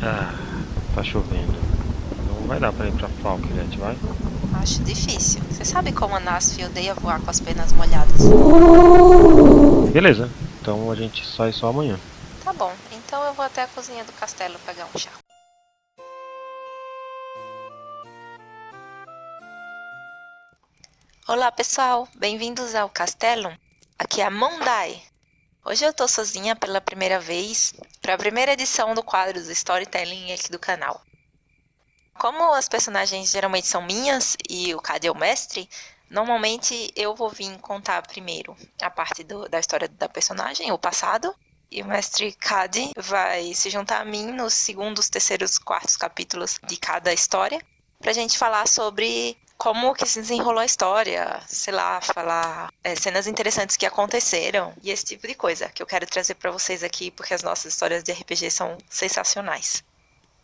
Ah, tá chovendo. Não vai dar pra ir pra Falkland, vai? Acho difícil. Você sabe como a Nasf odeia voar com as pernas molhadas? Beleza, então a gente sai só amanhã. Tá bom, então eu vou até a cozinha do castelo pegar um chá. Olá pessoal, bem-vindos ao castelo. Aqui é a Mondai. Hoje eu tô sozinha pela primeira vez para a primeira edição do quadro do Storytelling aqui do canal. Como as personagens geralmente são minhas e o Cad é o mestre, normalmente eu vou vir contar primeiro a parte da história da personagem, o passado, e o mestre Cad vai se juntar a mim nos segundos, terceiros, quartos capítulos de cada história, pra gente falar sobre como que se desenrolou a história, sei lá, falar cenas interessantes que aconteceram e esse tipo de coisa que eu quero trazer pra vocês aqui, porque as nossas histórias de RPG são sensacionais.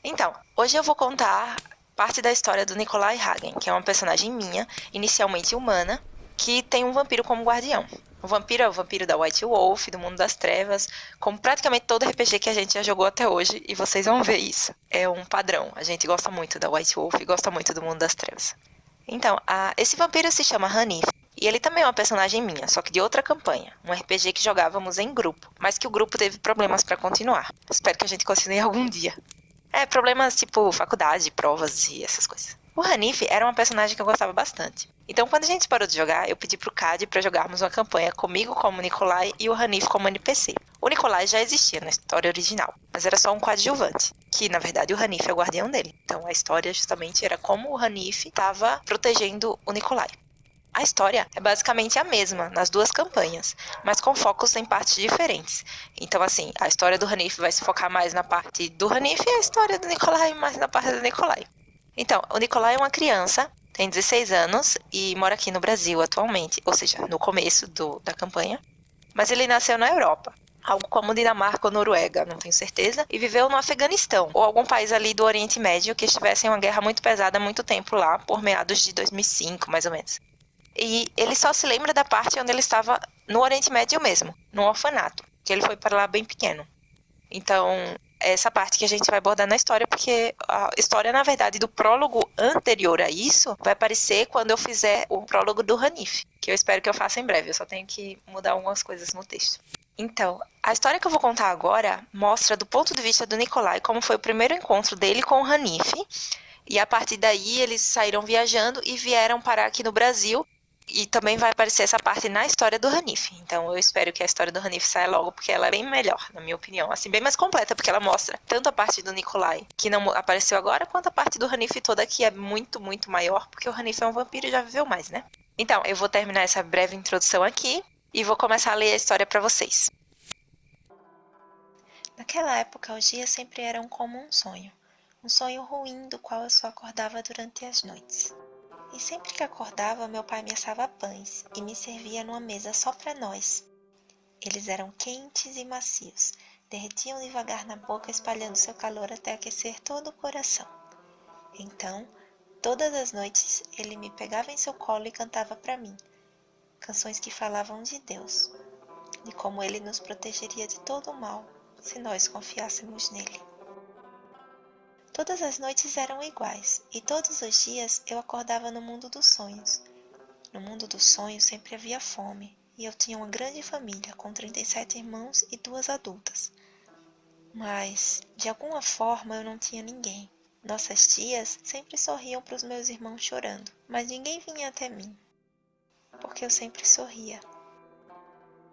Então, hoje eu vou contar parte da história do Nikolai Hagen, que é uma personagem minha, inicialmente humana, que tem um vampiro como guardião. O vampiro é o vampiro da White Wolf, do Mundo das Trevas, como praticamente todo RPG que a gente já jogou até hoje, e vocês vão ver isso. É um padrão. A gente gosta muito da White Wolf e gosta muito do Mundo das Trevas. Então, esse vampiro se chama Hanif, e ele também é uma personagem minha, só que de outra campanha, um RPG que jogávamos em grupo, mas que o grupo teve problemas para continuar. Espero que a gente continue algum dia. Problemas tipo faculdade, provas e essas coisas. O Hanif era uma personagem que eu gostava bastante. Então, quando a gente parou de jogar, eu pedi pro Cad pra jogarmos uma campanha comigo como Nikolai e o Hanif como NPC. O Nikolai já existia na história original, mas era só um coadjuvante, que na verdade o Hanif é o guardião dele. Então a história justamente era como o Hanif estava protegendo o Nikolai. A história é basicamente a mesma nas duas campanhas, mas com focos em partes diferentes. Então, assim, a história do Hanif vai se focar mais na parte do Hanif e a história do Nikolai mais na parte do Nikolai. Então, o Nikolai é uma criança, tem 16 anos e mora aqui no Brasil atualmente, ou seja, no começo da campanha, mas ele nasceu na Europa. Algo como Dinamarca ou Noruega, não tenho certeza, e viveu no Afeganistão, ou algum país ali do Oriente Médio que estivesse em uma guerra muito pesada há muito tempo lá, por meados de 2005, mais ou menos. E ele só se lembra da parte onde ele estava no Oriente Médio mesmo, no orfanato, que ele foi para lá bem pequeno. Então, é essa parte que a gente vai abordar na história, porque a história, na verdade, do prólogo anterior a isso, vai aparecer quando eu fizer o prólogo do Hanif, que eu espero que eu faça em breve, eu só tenho que mudar algumas coisas no texto. Então, a história que eu vou contar agora mostra do ponto de vista do Nikolai como foi o primeiro encontro dele com o Hanif, e a partir daí eles saíram viajando e vieram parar aqui no Brasil. E também vai aparecer essa parte na história do Hanif. Então eu espero que a história do Hanif saia logo, porque ela é bem melhor, na minha opinião. Assim, bem mais completa, porque ela mostra tanto a parte do Nikolai, que não apareceu agora, quanto a parte do Hanif toda, que é muito, muito maior, porque o Hanif é um vampiro e já viveu mais, né? Então, eu vou terminar essa breve introdução aqui e vou começar a ler a história para vocês. Naquela época, os dias sempre eram como um sonho ruim do qual eu só acordava durante as noites. E sempre que acordava, meu pai me assava pães e me servia numa mesa só para nós. Eles eram quentes e macios, derretiam devagar na boca, espalhando seu calor até aquecer todo o coração. Então, todas as noites, ele me pegava em seu colo e cantava para mim, canções que falavam de Deus, de como ele nos protegeria de todo o mal, se nós confiássemos nele. Todas as noites eram iguais, e todos os dias eu acordava no mundo dos sonhos. No mundo dos sonhos sempre havia fome, e eu tinha uma grande família, com 37 irmãos e 2 adultas. Mas, de alguma forma, eu não tinha ninguém. Nossas tias sempre sorriam para os meus irmãos chorando, mas ninguém vinha até mim, porque eu sempre sorria.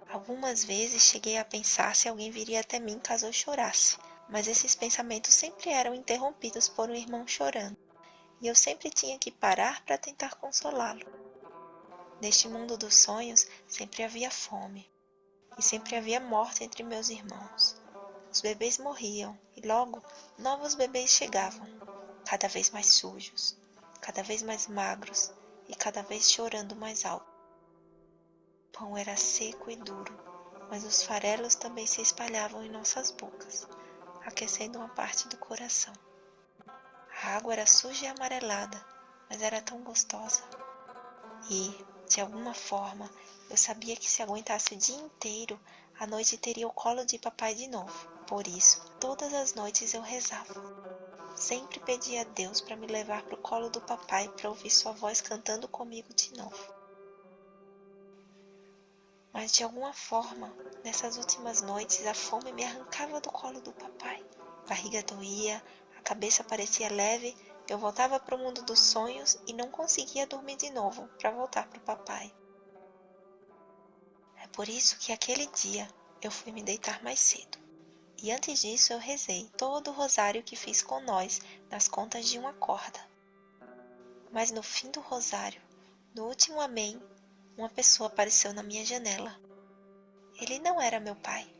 Algumas vezes cheguei a pensar se alguém viria até mim caso eu chorasse, mas esses pensamentos sempre eram interrompidos por um irmão chorando, e eu sempre tinha que parar para tentar consolá-lo. Neste mundo dos sonhos sempre havia fome, e sempre havia morte entre meus irmãos. Os bebês morriam, e logo novos bebês chegavam, cada vez mais sujos, cada vez mais magros e cada vez chorando mais alto. O pão era seco e duro, mas os farelos também se espalhavam em nossas bocas, aquecendo uma parte do coração. A água era suja e amarelada, mas era tão gostosa. E, de alguma forma, eu sabia que se aguentasse o dia inteiro, à noite teria o colo de papai de novo. Por isso, Todas as noites eu rezava. Sempre pedia a Deus para me levar para o colo do papai para ouvir sua voz cantando comigo de novo. Mas de alguma forma, nessas últimas noites, a fome me arrancava do colo do papai. A barriga doía, a cabeça parecia leve, eu voltava para o mundo dos sonhos e não conseguia dormir de novo para voltar para o papai. É por isso que aquele dia eu fui me deitar mais cedo. E antes disso eu rezei todo o rosário que fiz com nós nas contas de uma corda. Mas no fim do rosário, no último amém, uma pessoa apareceu na minha janela. Ele não era meu pai.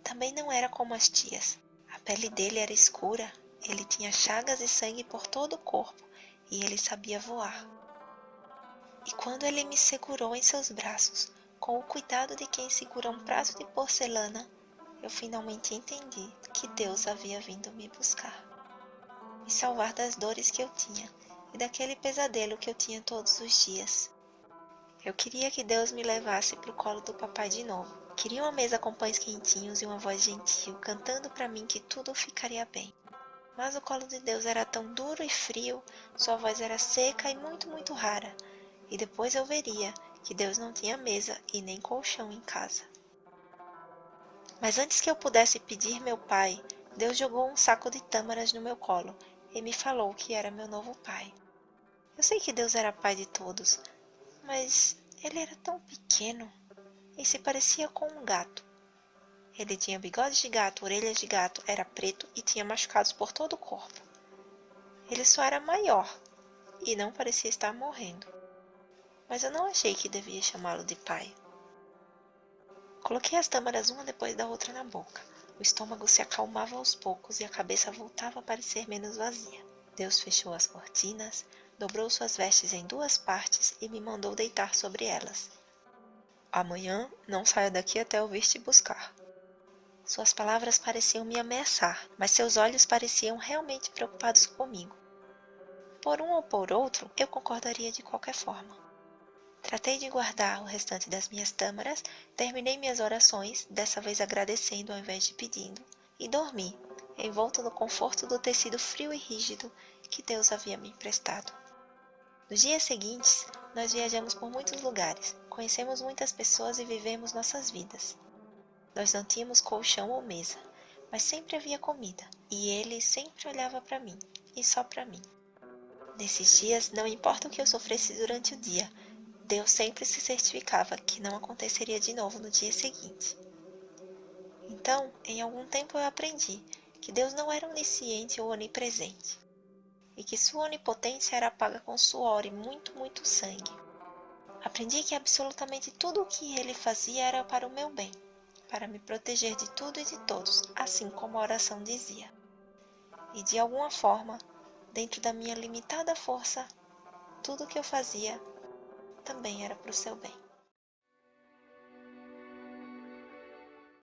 Também não era como as tias. A pele dele era escura, ele tinha chagas e sangue por todo o corpo e ele sabia voar. E quando ele me segurou em seus braços, com o cuidado de quem segura um prato de porcelana, eu finalmente entendi que Deus havia vindo me buscar, me salvar das dores que eu tinha e daquele pesadelo que eu tinha todos os dias. Eu queria que Deus me levasse para o colo do papai de novo. Queria uma mesa com pães quentinhos e uma voz gentil, cantando para mim que tudo ficaria bem. Mas o colo de Deus era tão duro e frio, sua voz era seca e muito rara. E depois eu veria que Deus não tinha mesa e nem colchão em casa. Mas antes que eu pudesse pedir meu pai, Deus jogou um saco de tâmaras no meu colo e me falou que era meu novo pai. Eu sei que Deus era pai de todos, mas ele era tão pequeno e se parecia com um gato. Ele tinha bigodes de gato, orelhas de gato, era preto e tinha machucados por todo o corpo. Ele só era maior e não parecia estar morrendo. Mas eu não achei que devia chamá-lo de pai. Coloquei as tâmaras uma depois da outra na boca. O estômago se acalmava aos poucos e a cabeça voltava a parecer menos vazia. Deus fechou as cortinas, dobrou suas vestes em duas partes e me mandou deitar sobre elas. Amanhã não saia daqui até eu vir te buscar. Suas palavras pareciam me ameaçar, mas seus olhos pareciam realmente preocupados comigo. Por um ou por outro, eu concordaria de qualquer forma. Tratei de guardar o restante das minhas tâmaras, terminei minhas orações, dessa vez agradecendo ao invés de pedindo, e dormi, envolto no conforto do tecido frio e rígido que Deus havia me emprestado. Nos dias seguintes, nós viajamos por muitos lugares, conhecemos muitas pessoas e vivemos nossas vidas. Nós não tínhamos colchão ou mesa, mas sempre havia comida, e ele sempre olhava para mim, e só para mim. Nesses dias, não importa o que eu sofresse durante o dia, Deus sempre se certificava que não aconteceria de novo no dia seguinte. Então, em algum tempo eu aprendi que Deus não era onisciente ou onipresente, e que sua onipotência era paga com suor e muito sangue. Aprendi que absolutamente tudo o que ele fazia era para o meu bem, para me proteger de tudo e de todos, assim como a oração dizia. E de alguma forma, dentro da minha limitada força, tudo o que eu fazia também era para o seu bem.